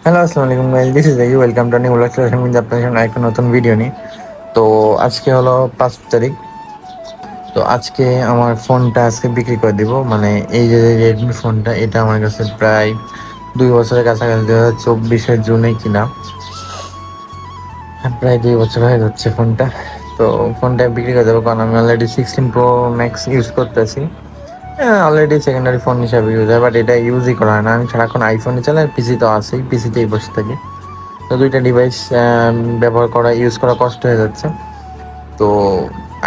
Hello, আসসালামু আলাইকুম guys, this is Ayub. Welcome to new blog session with আপনাদের সামনে একটা নতুন ভিডিও নিয়ে। তো আজকে হলো 5 তারিখ। তো আজকে আমার ফোনটা আজকে বিক্রি করে দিব। মানে এই যে রেডমি ফোনটা, এটা আমার কাছে প্রায় 2 বছরের কাছাকাছি, 2024-এর জুনে কিনা। প্রায় 2 বছর হয়ে যাচ্ছে ফোনটা। তো ফোনটা বিক্রি করে দেবো, কারণ আমি অলরেডি 16 Pro Max ইউজ করতেছি। হ্যাঁ, অলরেডি সেকেন্ডারি ফোন হিসাবে ইউজ হয়, বাট এটা ইউজই করা হয় না। আমি সারাক্ষণ আইফোনে চালাই, পিসি তো আছেই, পিসিতেই বসে থাকি। তো দুইটা ডিভাইস ব্যবহার করা, ইউজ করা কষ্ট হয়ে যাচ্ছে। তো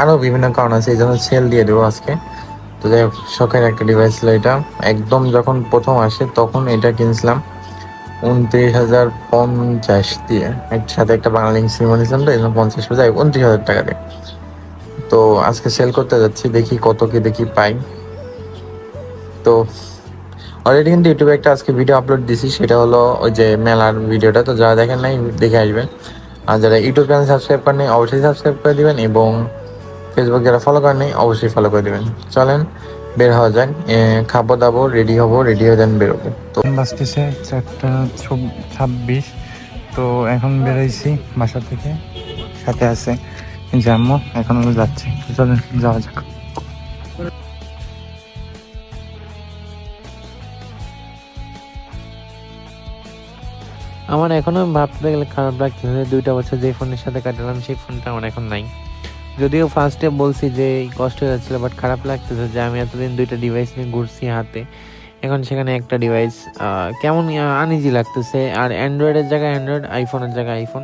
আরও বিভিন্ন কারণ আছে, এই জন্য সেল দিয়ে দেবো আজকে। তো যাই হোক, শখের একটা ডিভাইস ছিল এটা। একদম যখন প্রথম আসে তখন এটা কিনছিলাম 29,050 দিয়ে। সাথে একটা বাংলালিংক সিম নিয়েছিলাম, তো এই জন্য 50 পেয়ে যায় 29,000 টাকা দিয়ে। তো আজকে সেল করতে যাচ্ছি, দেখি কত কি দেখি পাই। তো অলরেডি কিন্তু ইউটিউবে একটা আজকে ভিডিও আপলোড দিছি, সেটা হলো ওই যে মেলার ভিডিওটা। তো যারা দেখেন নাই দেখে আসবেন। আর যারা ইউটিউব চ্যানেল সাবস্ক্রাইব করেন নাই অবশ্যই সাবস্ক্রাইব করে দিবেন, এবং ফেসবুক যারা ফলো করেন নাই অবশ্যই ফলো করে দিবেন। চলেন বের হওয়া যাক, খাবো দাবো, রেডি হবো, রেডি হয়ে দেন বেরোবো। তো বাজতেছে 4:26। তো এখন বেরোইছি বাসা থেকে, সাথে আছে জাম্মু, এখন আমি যাচ্ছি। চলেন যাওয়া যাক। আমার এখনো ভাবতে গেলে খারাপ লাগতেছে, 2টা বছর যে ফোনের সাথে কাটালাম সেই ফোনটা আমার এখন নাই। যদিও ফার্স্টে বলছি যে কষ্ট হয়ে যাচ্ছিলো, বাট খারাপ লাগতেছে যে আমি এতদিন 2টা ডিভাইস নিয়ে ঘুরছি হাতে, এখন সেখানে একটা ডিভাইস কেমন আনইজি লাগতেছে। আর অ্যান্ড্রয়েডের জায়গায় অ্যান্ড্রয়েড, আইফোনের জায়গায় আইফোন,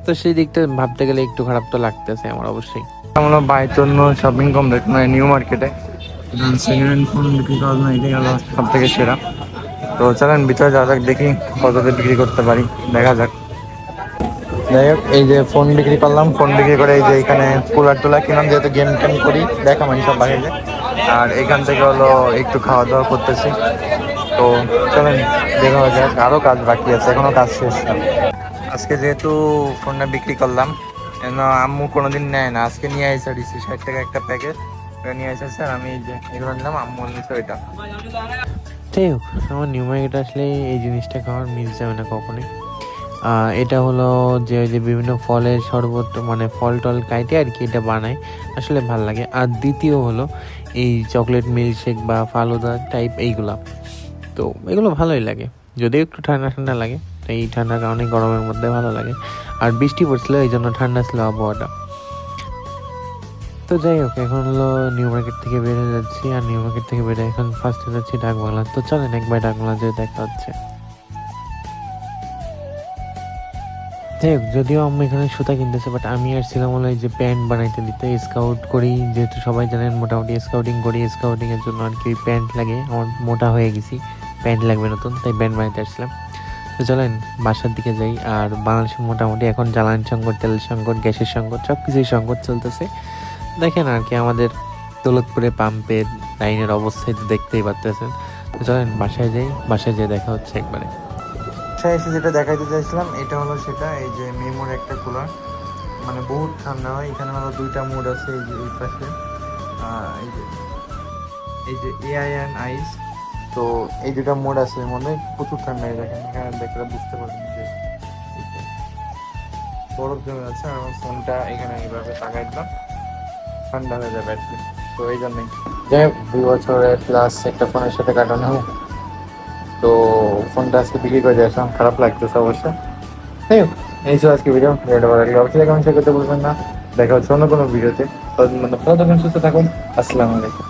তো সেই দিকটা ভাবতে গেলে একটু খারাপ তো লাগতেছে আমার অবশ্যই। আমরা বাইর জন্য শপিং কমপ্লেক্স মানে নিউ মার্কেটে সেকেন্ড হ্যান্ড ফোন বিক্রি করার জন্য এটাই হলো সব থেকে সেরা। তো চলেন ভিতরে যাওয়া যাক, দেখি কততে বিক্রি করতে পারি, দেখা যাক। যাই হোক, এই যে ফোন বিক্রি করলাম, ফোন বিক্রি করে এই যে এখানে কুলার টুলার কিনলাম, যেহেতু গেম টেম করি, দেখা মানে সব বাইরে। আর এখান থেকে হলো একটু খাওয়া দাওয়া করতেছি। তো চলেন বের হওয়া যাক, আরও কাজ বাকি আছে, এখনো কাজ শেষ না। আজকে যেহেতু ফোনটা বিক্রি করলাম, আম্মু কোনোদিন নেয় না, আজকে নিয়ে এসে দিচ্ছি 60 টাকা একটা প্যাকেট নিয়ে এসেছে। স্যার আমি এই যে এগুলো নিলাম, আম্মু নিচ্ছে ওইটা। যাই হোক, আমার নিউ মার্কেট আসলে এই জিনিসটা খাওয়ার মিস যাবে না কখনোই। এটা হলো যে ওই যে বিভিন্ন ফলের শরবত, মানে ফল টল কাইটে আর কি এটা বানায়, আসলে ভাল লাগে। আর দ্বিতীয় হলো এই চকলেট মিল্কশেক বা ফালুদা টাইপ এইগুলা, তো এগুলো ভালোই লাগে, যদিও একটু ঠান্ডা ঠান্ডা লাগে। তো এই ঠান্ডার কারণে গরমের মধ্যে ভালো লাগে। আর বৃষ্টি পড়ছিল, এই জন্য ঠান্ডা ছিল আবহাওয়াটা। তো যাই হোক, এখন হলো নিউ মার্কেট থেকে বেরিয়ে যাচ্ছি। আর নিউ মার্কেট থেকে বেরিয়ে এখন ফার্স্টে যাচ্ছি ডাকবাংলা। তো চলেন একবার ডাকবাংলা যে দেখা হচ্ছে। যাই হোক, যদিও আম্মু এখানে সুতা কিনতেছে, বাট আমি আর ছিলাম হলো এই যে প্যান্ট বানাইতে দিতে। স্কাউট করি যেহেতু, সবাই জানেন মোটামুটি স্কাউটিং করি, স্কাউটিংয়ের জন্য আর কি প্যান্ট লাগে। আমার মোটা হয়ে গেছি, প্যান্ট লাগবে নতুন, তাই প্যান্ট বানাইতে আসছিলাম। তো চলেন বাসার দিকে যাই। আর বাংলাদেশে মোটামুটি এখন জ্বালানি সংকট, তেলের সংকট, গ্যাসের সংকট, সব কিছুই সংকট চলতেছে। দেখেন আর কি আমাদের দৌলতপুরে পাম্পের লাইনের অবস্থায় তো দেখতেই পারতেছেন। তো চলেন বাসায় যাই, বাসায় যেয়ে দেখা হচ্ছে একবারে। বাসায় এসে যেটা দেখাইতে চাইছিলাম এটা হলো সেটা, এই যে মেমোর একটা কুলার, মানে বহুত ঠান্ডা হয়। এখানে হলো দুইটা মোড আছে, এই যে এই পাশে এই যে এআই অ্যান্ড আইস। তো এই দুটা মোড আছে, এর মধ্যে প্রচুর ঠান্ডা হয়ে, দেখেন এখানে দেখলে বুঝতে পারবেন যে এই যে বরফ জমে আছে। আর আমার ফোনটা এখানে এইভাবে তাকাই দিলাম, ঠান্ডা হয়ে যাবে আর কি। তো এই জন্যই যাই হোক, 2 বছরের প্লাস একটা ফোনের সাথে কাটানো হয়। তো ফোনটা আজকে বিক্রি করে দিয়ে আসলাম, খারাপ লাগতেছে অবশ্য। যাই হোক, এই ছিল আজকে ভিডিওটা ভালো লাগলে অবশ্যই কমেন্ট শেয়ার করতে বলবেন না। দেখা হচ্ছে অন্য কোনো ভিডিওতে। ততক্ষণ সুস্থ থাকুন। আসসালামু আলাইকুম।